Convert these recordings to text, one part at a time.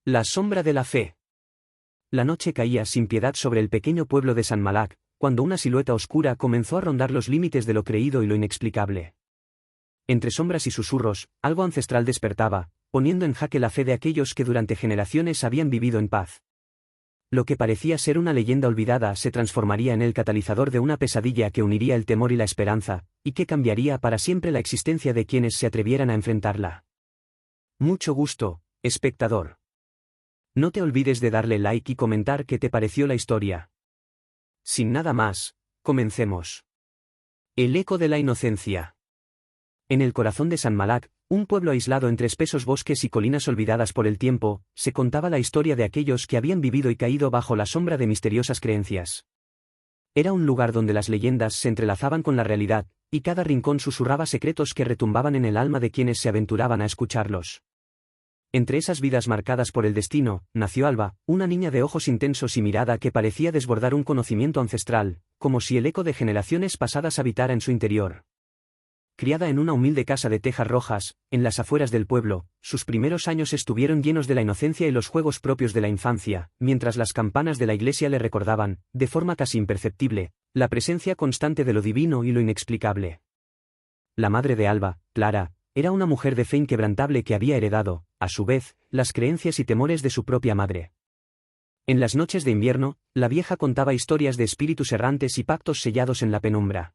La sombra de la fe. La noche caía sin piedad sobre el pequeño pueblo de San Malak, cuando una silueta oscura comenzó a rondar los límites de lo creído y lo inexplicable. Entre sombras y susurros, algo ancestral despertaba, poniendo en jaque la fe de aquellos que durante generaciones habían vivido en paz. Lo que parecía ser una leyenda olvidada se transformaría en el catalizador de una pesadilla que uniría el temor y la esperanza, y que cambiaría para siempre la existencia de quienes se atrevieran a enfrentarla. Mucho gusto, espectador. No te olvides de darle like y comentar qué te pareció la historia. Sin nada más, comencemos. El eco de la inocencia. En el corazón de San Malak, un pueblo aislado entre espesos bosques y colinas olvidadas por el tiempo, se contaba la historia de aquellos que habían vivido y caído bajo la sombra de misteriosas creencias. Era un lugar donde las leyendas se entrelazaban con la realidad, y cada rincón susurraba secretos que retumbaban en el alma de quienes se aventuraban a escucharlos. Entre esas vidas marcadas por el destino, nació Alba, una niña de ojos intensos y mirada que parecía desbordar un conocimiento ancestral, como si el eco de generaciones pasadas habitara en su interior. Criada en una humilde casa de tejas rojas, en las afueras del pueblo, sus primeros años estuvieron llenos de la inocencia y los juegos propios de la infancia, mientras las campanas de la iglesia le recordaban, de forma casi imperceptible, la presencia constante de lo divino y lo inexplicable. La madre de Alba, Clara, era una mujer de fe inquebrantable que había heredado, a su vez, las creencias y temores de su propia madre. En las noches de invierno, la vieja contaba historias de espíritus errantes y pactos sellados en la penumbra.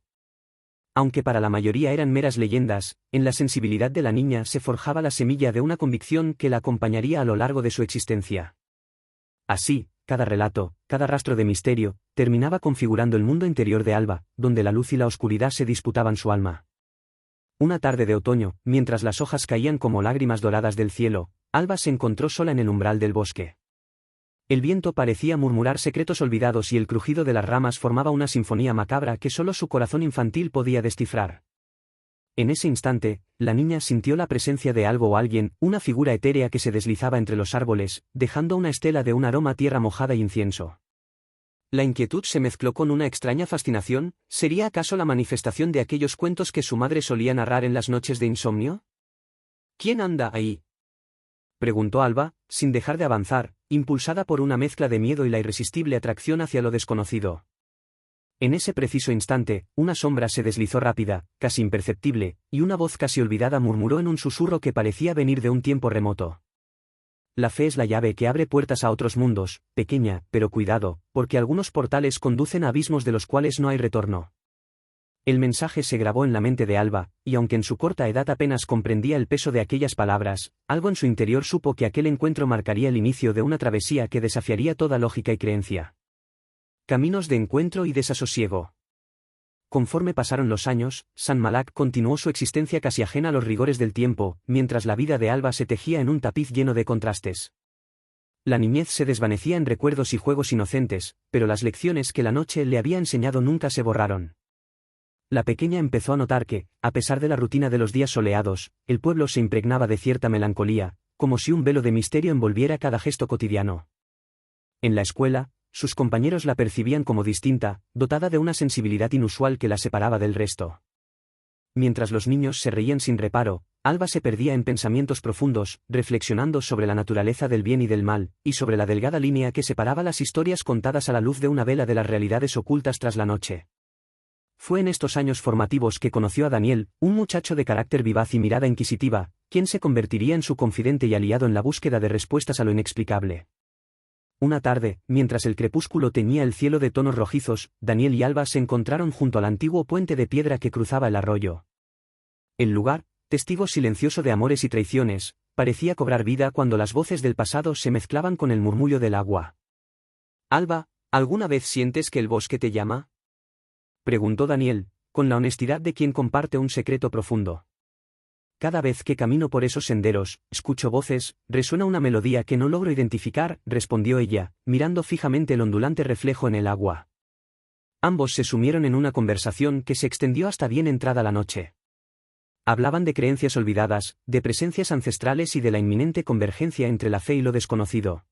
Aunque para la mayoría eran meras leyendas, en la sensibilidad de la niña se forjaba la semilla de una convicción que la acompañaría a lo largo de su existencia. Así, cada relato, cada rastro de misterio, terminaba configurando el mundo interior de Alba, donde la luz y la oscuridad se disputaban su alma. Una tarde de otoño, mientras las hojas caían como lágrimas doradas del cielo, Alba se encontró sola en el umbral del bosque. El viento parecía murmurar secretos olvidados y el crujido de las ramas formaba una sinfonía macabra que solo su corazón infantil podía descifrar. En ese instante, la niña sintió la presencia de algo o alguien, una figura etérea que se deslizaba entre los árboles, dejando una estela de un aroma a tierra mojada y incienso. La inquietud se mezcló con una extraña fascinación. ¿Sería acaso la manifestación de aquellos cuentos que su madre solía narrar en las noches de insomnio? ¿Quién anda ahí?, preguntó Alba, sin dejar de avanzar, impulsada por una mezcla de miedo y la irresistible atracción hacia lo desconocido. En ese preciso instante, una sombra se deslizó rápida, casi imperceptible, y una voz casi olvidada murmuró en un susurro que parecía venir de un tiempo remoto. La fe es la llave que abre puertas a otros mundos, pequeña, pero cuidado, porque algunos portales conducen a abismos de los cuales no hay retorno. El mensaje se grabó en la mente de Alba, y aunque en su corta edad apenas comprendía el peso de aquellas palabras, algo en su interior supo que aquel encuentro marcaría el inicio de una travesía que desafiaría toda lógica y creencia. Caminos de encuentro y desasosiego. Conforme pasaron los años, San Malak continuó su existencia casi ajena a los rigores del tiempo, mientras la vida de Alba se tejía en un tapiz lleno de contrastes. La niñez se desvanecía en recuerdos y juegos inocentes, pero las lecciones que la noche le había enseñado nunca se borraron. La pequeña empezó a notar que, a pesar de la rutina de los días soleados, el pueblo se impregnaba de cierta melancolía, como si un velo de misterio envolviera cada gesto cotidiano. En la escuela, sus compañeros la percibían como distinta, dotada de una sensibilidad inusual que la separaba del resto. Mientras los niños se reían sin reparo, Alba se perdía en pensamientos profundos, reflexionando sobre la naturaleza del bien y del mal, y sobre la delgada línea que separaba las historias contadas a la luz de una vela de las realidades ocultas tras la noche. Fue en estos años formativos que conoció a Daniel, un muchacho de carácter vivaz y mirada inquisitiva, quien se convertiría en su confidente y aliado en la búsqueda de respuestas a lo inexplicable. Una tarde, mientras el crepúsculo teñía el cielo de tonos rojizos, Daniel y Alba se encontraron junto al antiguo puente de piedra que cruzaba el arroyo. El lugar, testigo silencioso de amores y traiciones, parecía cobrar vida cuando las voces del pasado se mezclaban con el murmullo del agua. «Alba, ¿alguna vez sientes que el bosque te llama?», preguntó Daniel, con la honestidad de quien comparte un secreto profundo. «Cada vez que camino por esos senderos, escucho voces, resuena una melodía que no logro identificar», respondió ella, mirando fijamente el ondulante reflejo en el agua. Ambos se sumieron en una conversación que se extendió hasta bien entrada la noche. Hablaban de creencias olvidadas, de presencias ancestrales y de la inminente convergencia entre la fe y lo desconocido.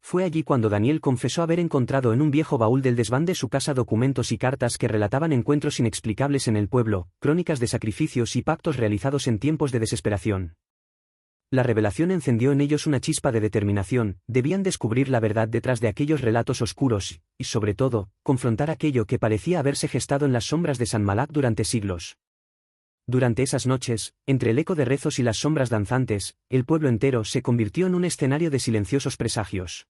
Fue allí cuando Daniel confesó haber encontrado en un viejo baúl del desván de su casa documentos y cartas que relataban encuentros inexplicables en el pueblo, crónicas de sacrificios y pactos realizados en tiempos de desesperación. La revelación encendió en ellos una chispa de determinación, debían descubrir la verdad detrás de aquellos relatos oscuros, y sobre todo, confrontar aquello que parecía haberse gestado en las sombras de San Malak durante siglos. Durante esas noches, entre el eco de rezos y las sombras danzantes, el pueblo entero se convirtió en un escenario de silenciosos presagios.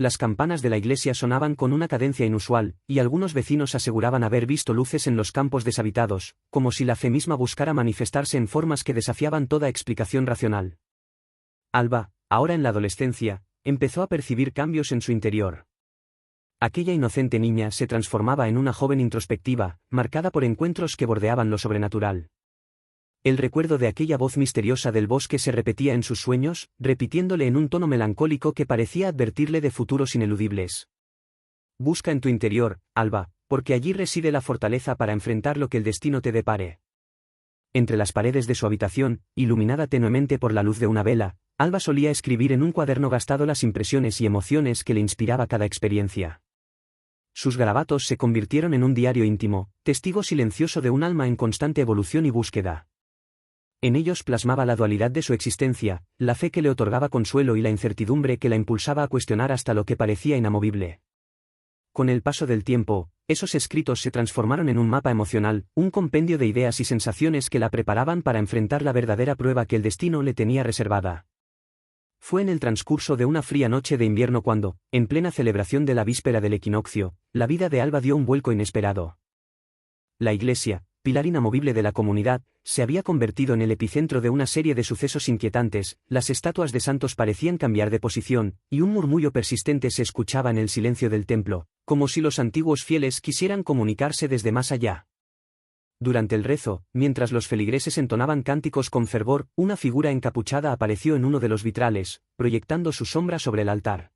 Las campanas de la iglesia sonaban con una cadencia inusual, y algunos vecinos aseguraban haber visto luces en los campos deshabitados, como si la fe misma buscara manifestarse en formas que desafiaban toda explicación racional. Alba, ahora en la adolescencia, empezó a percibir cambios en su interior. Aquella inocente niña se transformaba en una joven introspectiva, marcada por encuentros que bordeaban lo sobrenatural. El recuerdo de aquella voz misteriosa del bosque se repetía en sus sueños, repitiéndole en un tono melancólico que parecía advertirle de futuros ineludibles. Busca en tu interior, Alba, porque allí reside la fortaleza para enfrentar lo que el destino te depare. Entre las paredes de su habitación, iluminada tenuemente por la luz de una vela, Alba solía escribir en un cuaderno gastado las impresiones y emociones que le inspiraba cada experiencia. Sus garabatos se convirtieron en un diario íntimo, testigo silencioso de un alma en constante evolución y búsqueda. En ellos plasmaba la dualidad de su existencia, la fe que le otorgaba consuelo y la incertidumbre que la impulsaba a cuestionar hasta lo que parecía inamovible. Con el paso del tiempo, esos escritos se transformaron en un mapa emocional, un compendio de ideas y sensaciones que la preparaban para enfrentar la verdadera prueba que el destino le tenía reservada. Fue en el transcurso de una fría noche de invierno cuando, en plena celebración de la víspera del equinoccio, la vida de Alba dio un vuelco inesperado. La iglesia, pilar inamovible de la comunidad, se había convertido en el epicentro de una serie de sucesos inquietantes, las estatuas de santos parecían cambiar de posición, y un murmullo persistente se escuchaba en el silencio del templo, como si los antiguos fieles quisieran comunicarse desde más allá. Durante el rezo, mientras los feligreses entonaban cánticos con fervor, una figura encapuchada apareció en uno de los vitrales, proyectando su sombra sobre el altar.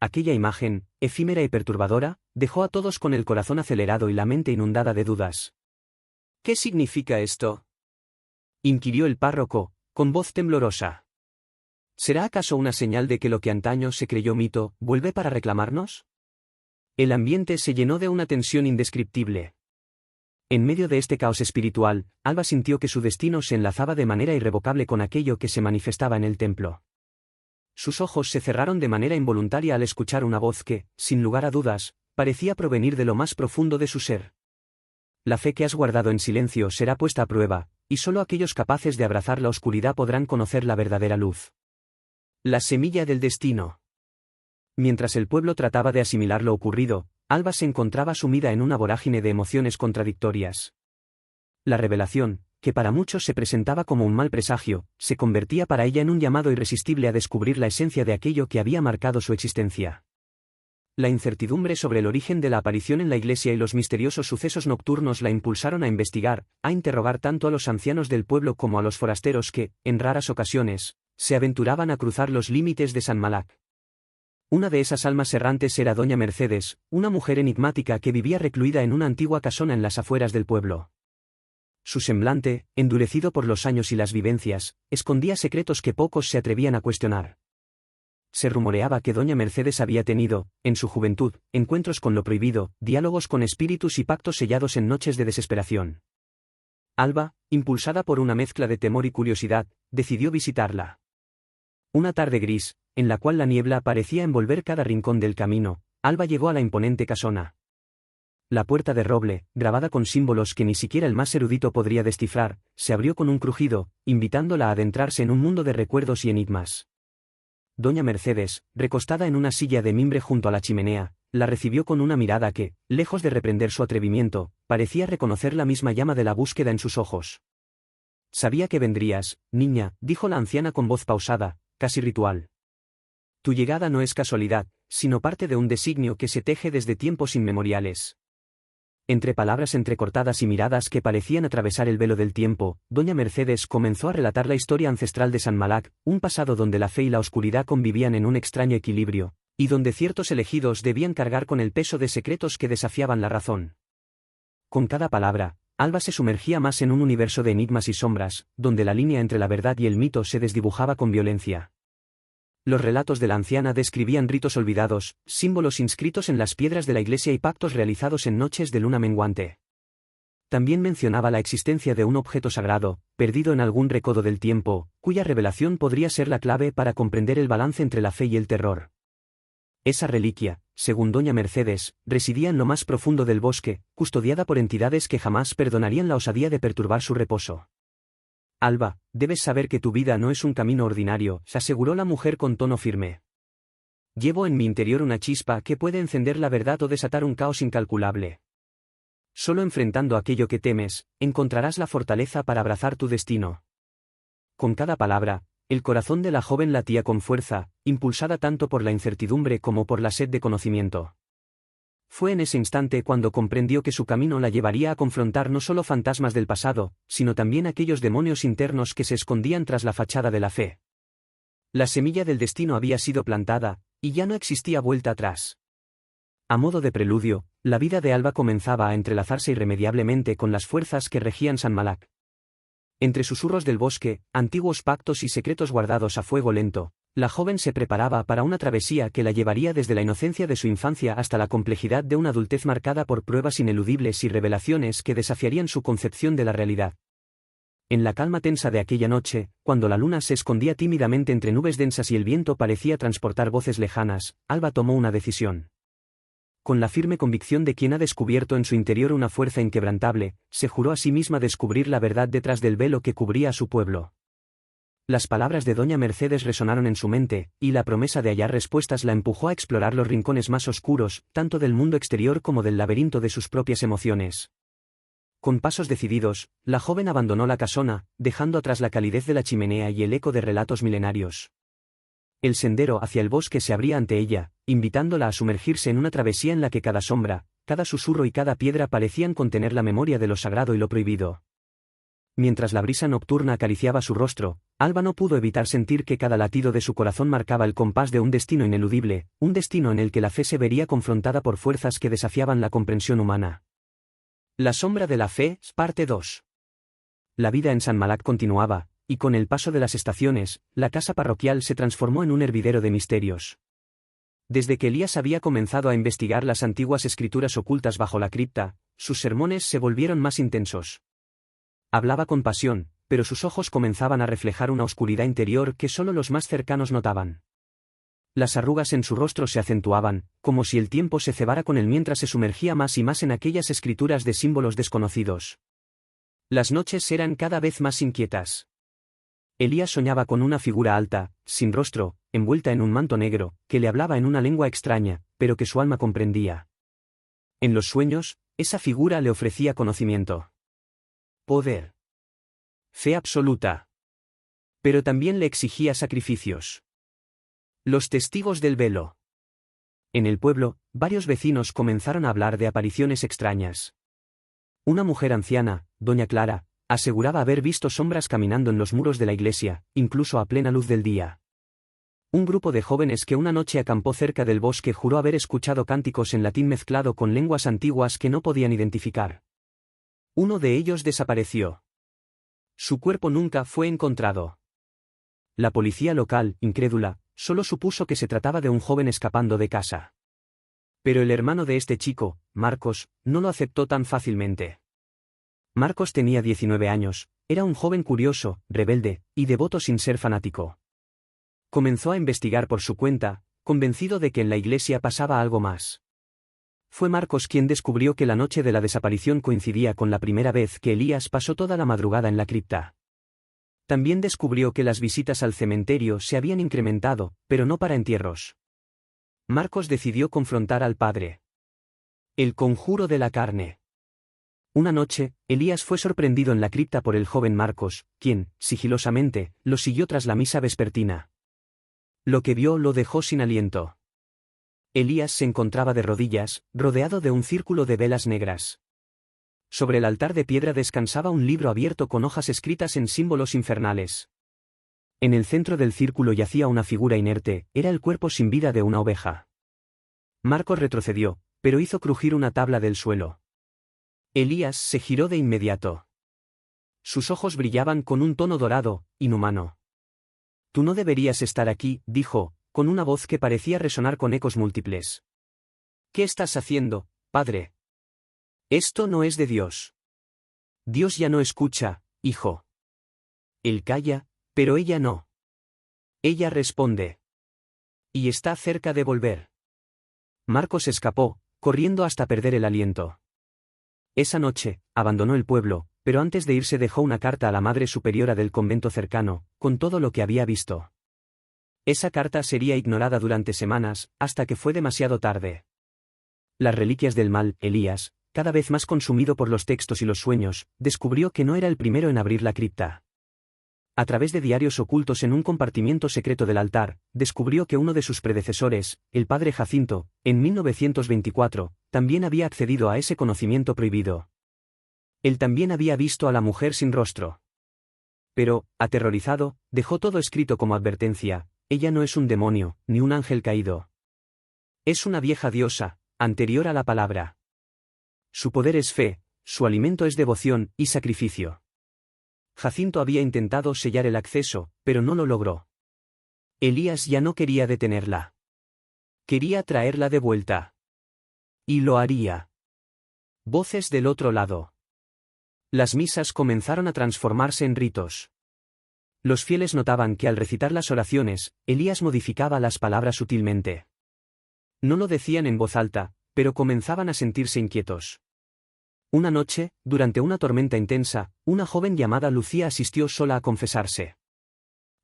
Aquella imagen, efímera y perturbadora, dejó a todos con el corazón acelerado y la mente inundada de dudas. ¿Qué significa esto?, inquirió el párroco, con voz temblorosa. ¿Será acaso una señal de que lo que antaño se creyó mito, vuelve para reclamarnos? El ambiente se llenó de una tensión indescriptible. En medio de este caos espiritual, Alba sintió que su destino se enlazaba de manera irrevocable con aquello que se manifestaba en el templo. Sus ojos se cerraron de manera involuntaria al escuchar una voz que, sin lugar a dudas, parecía provenir de lo más profundo de su ser. La fe que has guardado en silencio será puesta a prueba, y solo aquellos capaces de abrazar la oscuridad podrán conocer la verdadera luz. La semilla del destino. Mientras el pueblo trataba de asimilar lo ocurrido, Alba se encontraba sumida en una vorágine de emociones contradictorias. La revelación, que para muchos se presentaba como un mal presagio, se convertía para ella en un llamado irresistible a descubrir la esencia de aquello que había marcado su existencia. La incertidumbre sobre el origen de la aparición en la iglesia y los misteriosos sucesos nocturnos la impulsaron a investigar, a interrogar tanto a los ancianos del pueblo como a los forasteros que, en raras ocasiones, se aventuraban a cruzar los límites de San Malak. Una de esas almas errantes era doña Mercedes, una mujer enigmática que vivía recluida en una antigua casona en las afueras del pueblo. Su semblante, endurecido por los años y las vivencias, escondía secretos que pocos se atrevían a cuestionar. Se rumoreaba que doña Mercedes había tenido, en su juventud, encuentros con lo prohibido, diálogos con espíritus y pactos sellados en noches de desesperación. Alba, impulsada por una mezcla de temor y curiosidad, decidió visitarla. Una tarde gris, en la cual la niebla parecía envolver cada rincón del camino, Alba llegó a la imponente casona. La puerta de roble, grabada con símbolos que ni siquiera el más erudito podría descifrar, se abrió con un crujido, invitándola a adentrarse en un mundo de recuerdos y enigmas. Doña Mercedes, recostada en una silla de mimbre junto a la chimenea, la recibió con una mirada que, lejos de reprender su atrevimiento, parecía reconocer la misma llama de la búsqueda en sus ojos. «Sabía que vendrías, niña», dijo la anciana con voz pausada, casi ritual. «Tu llegada no es casualidad, sino parte de un designio que se teje desde tiempos inmemoriales». Entre palabras entrecortadas y miradas que parecían atravesar el velo del tiempo, doña Mercedes comenzó a relatar la historia ancestral de San Malak, un pasado donde la fe y la oscuridad convivían en un extraño equilibrio, y donde ciertos elegidos debían cargar con el peso de secretos que desafiaban la razón. Con cada palabra, Alba se sumergía más en un universo de enigmas y sombras, donde la línea entre la verdad y el mito se desdibujaba con violencia. Los relatos de la anciana describían ritos olvidados, símbolos inscritos en las piedras de la iglesia y pactos realizados en noches de luna menguante. también mencionaba la existencia de un objeto sagrado, perdido en algún recodo del tiempo, cuya revelación podría ser la clave para comprender el balance entre la fe y el terror. Esa reliquia, según doña Mercedes, residía en lo más profundo del bosque, custodiada por entidades que jamás perdonarían la osadía de perturbar su reposo. Alba, debes saber que tu vida no es un camino ordinario, se aseguró la mujer con tono firme. Llevo en mi interior una chispa que puede encender la verdad o desatar un caos incalculable. Solo enfrentando aquello que temes, encontrarás la fortaleza para abrazar tu destino. Con cada palabra, el corazón de la joven latía con fuerza, impulsada tanto por la incertidumbre como por la sed de conocimiento. Fue en ese instante cuando comprendió que su camino la llevaría a confrontar no solo fantasmas del pasado, sino también aquellos demonios internos que se escondían tras la fachada de la fe. La semilla del destino había sido plantada, y ya no existía vuelta atrás. A modo de preludio, la vida de Alba comenzaba a entrelazarse irremediablemente con las fuerzas que regían San Malak. Entre susurros del bosque, antiguos pactos y secretos guardados a fuego lento, la joven se preparaba para una travesía que la llevaría desde la inocencia de su infancia hasta la complejidad de una adultez marcada por pruebas ineludibles y revelaciones que desafiarían su concepción de la realidad. En la calma tensa de aquella noche, cuando la luna se escondía tímidamente entre nubes densas y el viento parecía transportar voces lejanas, Alba tomó una decisión. Con la firme convicción de quien ha descubierto en su interior una fuerza inquebrantable, se juró a sí misma descubrir la verdad detrás del velo que cubría a su pueblo. Las palabras de doña Mercedes resonaron en su mente, y la promesa de hallar respuestas la empujó a explorar los rincones más oscuros, tanto del mundo exterior como del laberinto de sus propias emociones. Con pasos decididos, la joven abandonó la casona, dejando atrás la calidez de la chimenea y el eco de relatos milenarios. El sendero hacia el bosque se abría ante ella, invitándola a sumergirse en una travesía en la que cada sombra, cada susurro y cada piedra parecían contener la memoria de lo sagrado y lo prohibido. Mientras la brisa nocturna acariciaba su rostro, Alba no pudo evitar sentir que cada latido de su corazón marcaba el compás de un destino ineludible, un destino en el que la fe se vería confrontada por fuerzas que desafiaban la comprensión humana. La sombra de la fe, parte 2. La vida en San Malak continuaba, y con el paso de las estaciones, la casa parroquial se transformó en un hervidero de misterios. Desde que Elías había comenzado a investigar las antiguas escrituras ocultas bajo la cripta, sus sermones se volvieron más intensos. Hablaba con pasión, pero sus ojos comenzaban a reflejar una oscuridad interior que solo los más cercanos notaban. Las arrugas en su rostro se acentuaban, como si el tiempo se cebara con él mientras se sumergía más y más en aquellas escrituras de símbolos desconocidos. Las noches eran cada vez más inquietas. Elías soñaba con una figura alta, sin rostro, envuelta en un manto negro, que le hablaba en una lengua extraña, pero que su alma comprendía. En los sueños, esa figura le ofrecía conocimiento, poder, fe absoluta. Pero también le exigía sacrificios. Los testigos del velo. En el pueblo, varios vecinos comenzaron a hablar de apariciones extrañas. Una mujer anciana, doña Clara, aseguraba haber visto sombras caminando en los muros de la iglesia, incluso a plena luz del día. Un grupo de jóvenes que una noche acampó cerca del bosque juró haber escuchado cánticos en latín mezclado con lenguas antiguas que no podían identificar. Uno de ellos desapareció. Su cuerpo nunca fue encontrado. La policía local, incrédula, solo supuso que se trataba de un joven escapando de casa. Pero el hermano de este chico, Marcos, no lo aceptó tan fácilmente. Marcos tenía 19 años, era un joven curioso, rebelde, y devoto sin ser fanático. Comenzó a investigar por su cuenta, convencido de que en la iglesia pasaba algo más. Fue Marcos quien descubrió que la noche de la desaparición coincidía con la primera vez que Elías pasó toda la madrugada en la cripta. También descubrió que las visitas al cementerio se habían incrementado, pero no para entierros. Marcos decidió confrontar al padre. El conjuro de la carne. Una noche, Elías fue sorprendido en la cripta por el joven Marcos, quien, sigilosamente, lo siguió tras la misa vespertina. Lo que vio lo dejó sin aliento. Elías se encontraba de rodillas, rodeado de un círculo de velas negras. Sobre el altar de piedra descansaba un libro abierto con hojas escritas en símbolos infernales. En el centro del círculo yacía una figura inerte, era el cuerpo sin vida de una oveja. Marcos retrocedió, pero hizo crujir una tabla del suelo. Elías se giró de inmediato. Sus ojos brillaban con un tono dorado, inhumano. «Tú no deberías estar aquí», dijo, con una voz que parecía resonar con ecos múltiples. «¿Qué estás haciendo, padre? Esto no es de Dios». Dios ya no escucha, hijo. Él calla, pero ella no. Ella responde. Y está cerca de volver. Marcos escapó, corriendo hasta perder el aliento. Esa noche, abandonó el pueblo, pero antes de irse dejó una carta a la Madre Superiora del convento cercano, con todo lo que había visto. Esa carta sería ignorada durante semanas, hasta que fue demasiado tarde. Las reliquias del mal, Elías, cada vez más consumido por los textos y los sueños, descubrió que no era el primero en abrir la cripta. A través de diarios ocultos en un compartimiento secreto del altar, descubrió que uno de sus predecesores, el padre Jacinto, en 1924, también había accedido a ese conocimiento prohibido. Él también había visto a la mujer sin rostro. Pero, aterrorizado, dejó todo escrito como advertencia: ella no es un demonio, ni un ángel caído. Es una vieja diosa, anterior a la palabra. Su poder es fe, su alimento es devoción y sacrificio. Jacinto había intentado sellar el acceso, pero no lo logró. Elías ya no quería detenerla. Quería traerla de vuelta. Y lo haría. Voces del otro lado. Las misas comenzaron a transformarse en ritos. Los fieles notaban que al recitar las oraciones, Elías modificaba las palabras sutilmente. No lo decían en voz alta, pero comenzaban a sentirse inquietos. Una noche, durante una tormenta intensa, una joven llamada Lucía asistió sola a confesarse.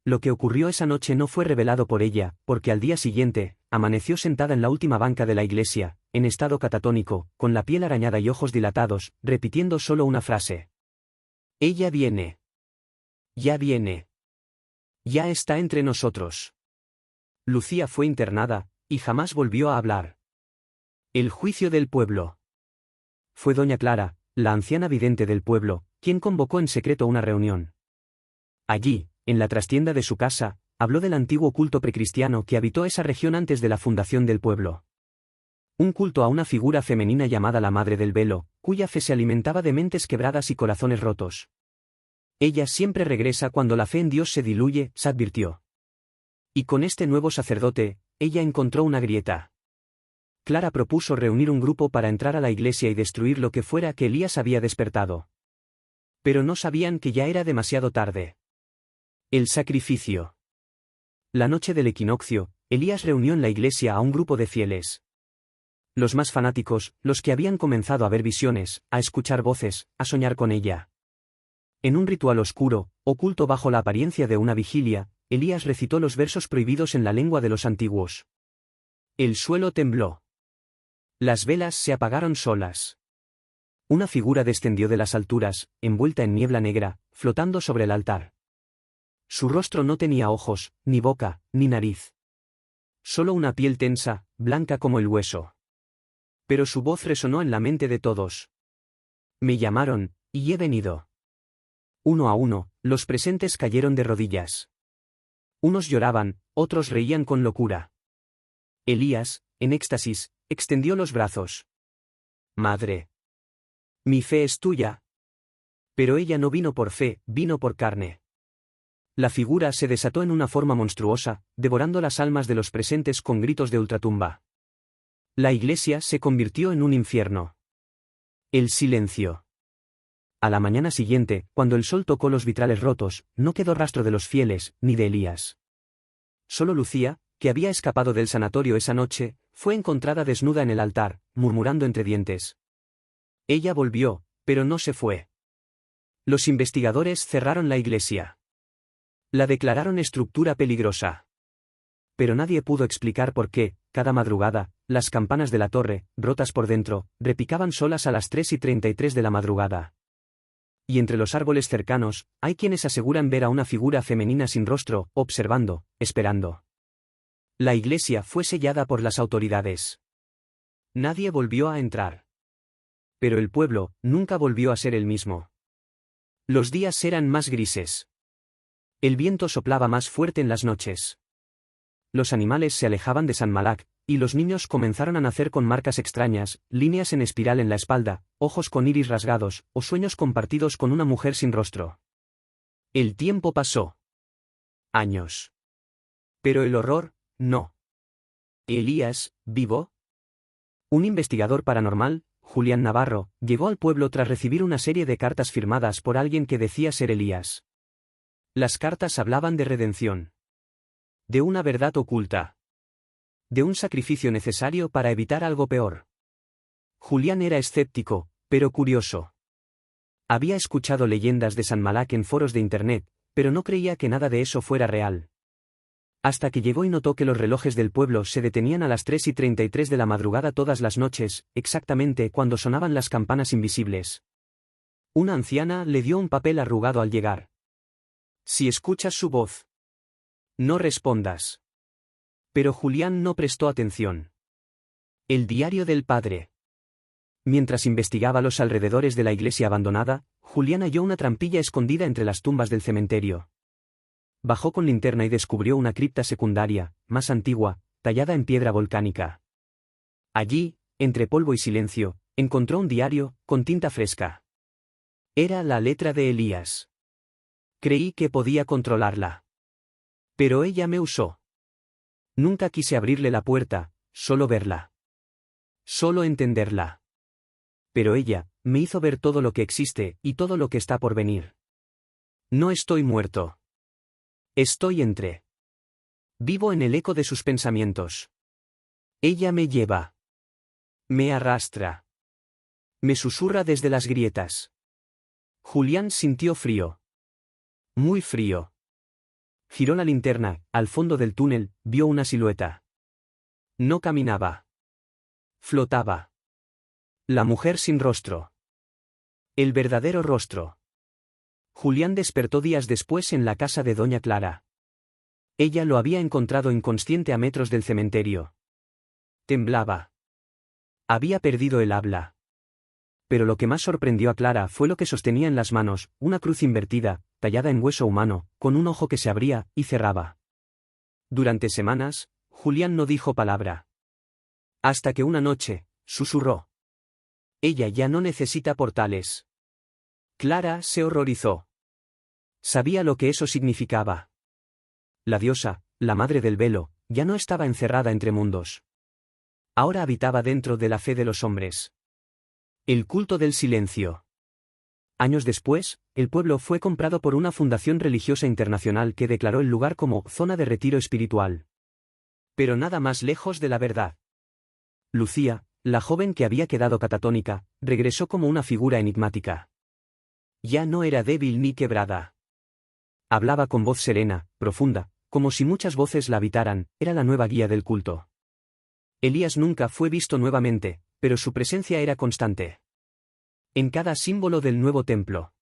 Lo que ocurrió esa noche no fue revelado por ella, porque al día siguiente, amaneció sentada en la última banca de la iglesia, en estado catatónico, con la piel arañada y ojos dilatados, repitiendo solo una frase. Ella viene. Ya viene. Ya está entre nosotros. Lucía fue internada, y jamás volvió a hablar. El juicio del pueblo. Fue doña Clara, la anciana vidente del pueblo, quien convocó en secreto una reunión. Allí, en la trastienda de su casa, habló del antiguo culto precristiano que habitó esa región antes de la fundación del pueblo. Un culto a una figura femenina llamada la Madre del Velo, cuya fe se alimentaba de mentes quebradas y corazones rotos. Ella siempre regresa cuando la fe en Dios se diluye, se advirtió. Y con este nuevo sacerdote, ella encontró una grieta. Clara propuso reunir un grupo para entrar a la iglesia y destruir lo que fuera que Elías había despertado. Pero no sabían que ya era demasiado tarde. El sacrificio. La noche del equinoccio, Elías reunió en la iglesia a un grupo de fieles. Los más fanáticos, los que habían comenzado a ver visiones, a escuchar voces, a soñar con ella. En un ritual oscuro, oculto bajo la apariencia de una vigilia, Elías recitó los versos prohibidos en la lengua de los antiguos. El suelo tembló. Las velas se apagaron solas. Una figura descendió de las alturas, envuelta en niebla negra, flotando sobre el altar. Su rostro no tenía ojos, ni boca, ni nariz. Solo una piel tensa, blanca como el hueso. Pero su voz resonó en la mente de todos. Me llamaron, y he venido. Uno a uno, los presentes cayeron de rodillas. Unos lloraban, otros reían con locura. Elías, en éxtasis, extendió los brazos. Madre. Mi fe es tuya. Pero ella no vino por fe, vino por carne. La figura se desató en una forma monstruosa, devorando las almas de los presentes con gritos de ultratumba. La iglesia se convirtió en un infierno. El silencio. A la mañana siguiente, cuando el sol tocó los vitrales rotos, no quedó rastro de los fieles, ni de Elías. Solo Lucía, que había escapado del sanatorio esa noche, fue encontrada desnuda en el altar, murmurando entre dientes. Ella volvió, pero no se fue. Los investigadores cerraron la iglesia. La declararon estructura peligrosa. Pero nadie pudo explicar por qué, cada madrugada, las campanas de la torre, rotas por dentro, repicaban solas a las 3:33 de la madrugada. Y entre los árboles cercanos, hay quienes aseguran ver a una figura femenina sin rostro, observando, esperando. La iglesia fue sellada por las autoridades. Nadie volvió a entrar. Pero el pueblo nunca volvió a ser el mismo. Los días eran más grises. El viento soplaba más fuerte en las noches. Los animales se alejaban de San Malak, y los niños comenzaron a nacer con marcas extrañas, líneas en espiral en la espalda, ojos con iris rasgados, o sueños compartidos con una mujer sin rostro. El tiempo pasó. Años. Pero el horror, no. ¿Elías, vivo? Un investigador paranormal, Julián Navarro, llegó al pueblo tras recibir una serie de cartas firmadas por alguien que decía ser Elías. Las cartas hablaban de redención. De una verdad oculta. De un sacrificio necesario para evitar algo peor. Julián era escéptico, pero curioso. Había escuchado leyendas de San Malak en foros de internet, pero no creía que nada de eso fuera real. Hasta que llegó y notó que los relojes del pueblo se detenían a las 3:33 de la madrugada todas las noches, exactamente cuando sonaban las campanas invisibles. Una anciana le dio un papel arrugado al llegar. Si escuchas su voz, no respondas. Pero Julián no prestó atención. El diario del padre. Mientras investigaba los alrededores de la iglesia abandonada, Julián halló una trampilla escondida entre las tumbas del cementerio. Bajó con linterna y descubrió una cripta secundaria, más antigua, tallada en piedra volcánica. Allí, entre polvo y silencio, encontró un diario, con tinta fresca. Era la letra de Elías. Creí que podía controlarla. Pero ella me usó. Nunca quise abrirle la puerta, solo verla. Solo entenderla. Pero ella, me hizo ver todo lo que existe, y todo lo que está por venir. No estoy muerto. Estoy entre. Vivo en el eco de sus pensamientos. Ella me lleva. Me arrastra. Me susurra desde las grietas. Julián sintió frío. Muy frío. Giró la linterna, al fondo del túnel, vio una silueta. No caminaba. Flotaba. La mujer sin rostro. El verdadero rostro. Julián despertó días después en la casa de doña Clara. Ella lo había encontrado inconsciente a metros del cementerio. Temblaba. Había perdido el habla. Pero lo que más sorprendió a Clara fue lo que sostenía en las manos, una cruz invertida, tallada en hueso humano, con un ojo que se abría y cerraba. Durante semanas, Julián no dijo palabra. Hasta que una noche, susurró. Ella ya no necesita portales. Clara se horrorizó. Sabía lo que eso significaba. La diosa, la madre del velo, ya no estaba encerrada entre mundos. Ahora habitaba dentro de la fe de los hombres. El culto del silencio. Años después, el pueblo fue comprado por una fundación religiosa internacional que declaró el lugar como zona de retiro espiritual. Pero nada más lejos de la verdad. Lucía, la joven que había quedado catatónica, regresó como una figura enigmática. Ya no era débil ni quebrada. Hablaba con voz serena, profunda, como si muchas voces la habitaran, era la nueva guía del culto. Elías nunca fue visto nuevamente, pero su presencia era constante. En cada símbolo del nuevo templo.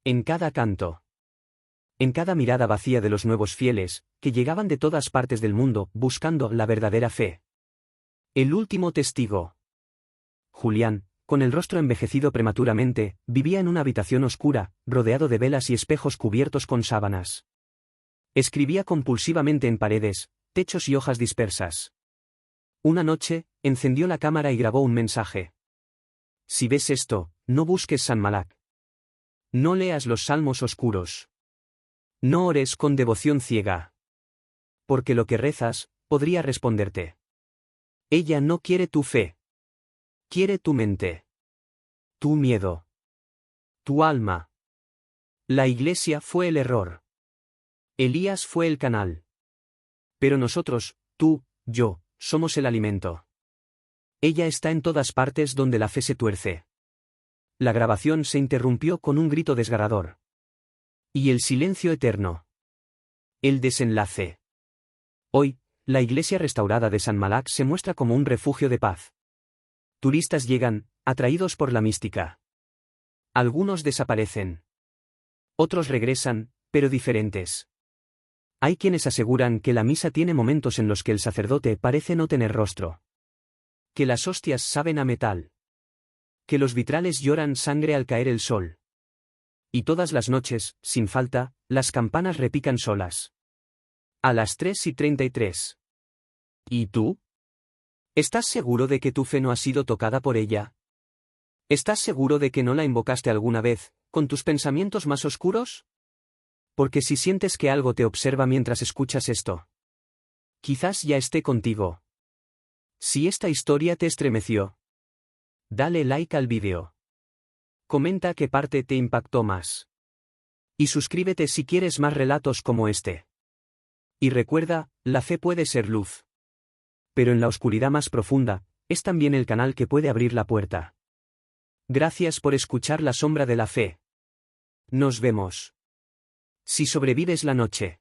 En cada canto. En cada mirada vacía de los nuevos fieles, que llegaban de todas partes del mundo, buscando la verdadera fe. El último testigo. Julián, con el rostro envejecido prematuramente, vivía en una habitación oscura, rodeado de velas y espejos cubiertos con sábanas. Escribía compulsivamente en paredes, techos y hojas dispersas. Una noche, encendió la cámara y grabó un mensaje. Si ves esto, no busques San Malak. No leas los salmos oscuros. No ores con devoción ciega. Porque lo que rezas, podría responderte. Ella no quiere tu fe. Quiere tu mente. Tu miedo. Tu alma. La iglesia fue el error. Elías fue el canal. Pero nosotros, tú, yo, somos el alimento. Ella está en todas partes donde la fe se tuerce. La grabación se interrumpió con un grito desgarrador. Y el silencio eterno. El desenlace. Hoy, la iglesia restaurada de San Malak se muestra como un refugio de paz. Turistas llegan, atraídos por la mística. Algunos desaparecen. Otros regresan, pero diferentes. Hay quienes aseguran que la misa tiene momentos en los que el sacerdote parece no tener rostro. Que las hostias saben a metal. Que los vitrales lloran sangre al caer el sol. Y todas las noches, sin falta, las campanas repican solas. A las 3:33. ¿Y tú? ¿Estás seguro de que tu fe no ha sido tocada por ella? ¿Estás seguro de que no la invocaste alguna vez, con tus pensamientos más oscuros? Porque si sientes que algo te observa mientras escuchas esto, quizás ya esté contigo. Si esta historia te estremeció, Dale like al vídeo. Comenta qué parte te impactó más. Y suscríbete si quieres más relatos como este. Y recuerda, la fe puede ser luz. Pero en la oscuridad más profunda, es también el canal que puede abrir la puerta. Gracias por escuchar La Sombra de la Fe. Nos vemos. Si sobrevives la noche.